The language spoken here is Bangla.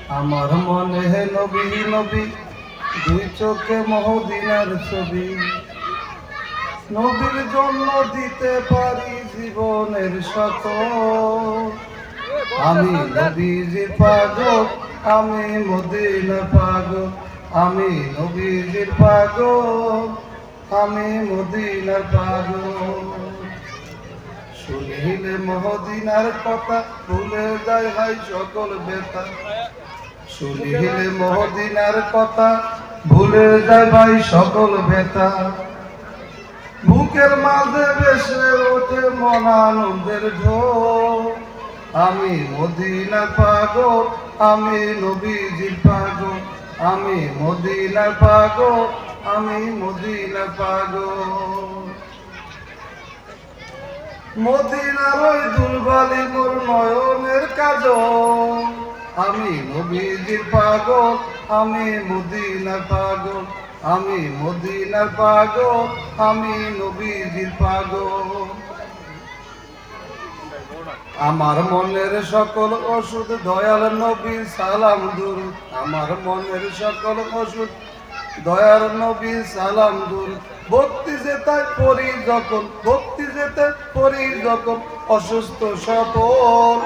আমার মনে হে নবী নবী, দুই চোখে মহদিনার ছবি। নবীর জন্য দিতে পারি জীবনের সকল। আমি নবীজির পাগল, আমি মদিনা পাগল। আমি নবীজির পাগল, আমি মদিনার পাগল। শুনিলে মহদিনার কথা ভুলে যায় ভাই সকল ব্যথা। শুনিলে মহদিনার কথা ভুলে যায় ভাই সকল ব্যথা। বুকের মাঝে ভেসে ওঠে মন আনন্দের ঢোল। আমি মদিনার পাগল, আমি নবীজির পাগল। আমি মদিনার পাগল, আমি মদিনার পাগল। মদিনার ওই দুলবালি মোর নয়নের কাজল। আমি নবীজির পাগল, আমি মদিনার পাগল। আমি মদিনার পাগল, আমি নবীজির পাগল। আমার মনের সকল ওষুধ দয়াল নবী সালাম দুরুদ। আমার মনের সকল ওষুধ দয়ার নবী সালাম দুরুদ। ভক্তি যেতে পড়ি যখন, ভক্তি যেতে পড়ি যখন অসুস্থ সফল।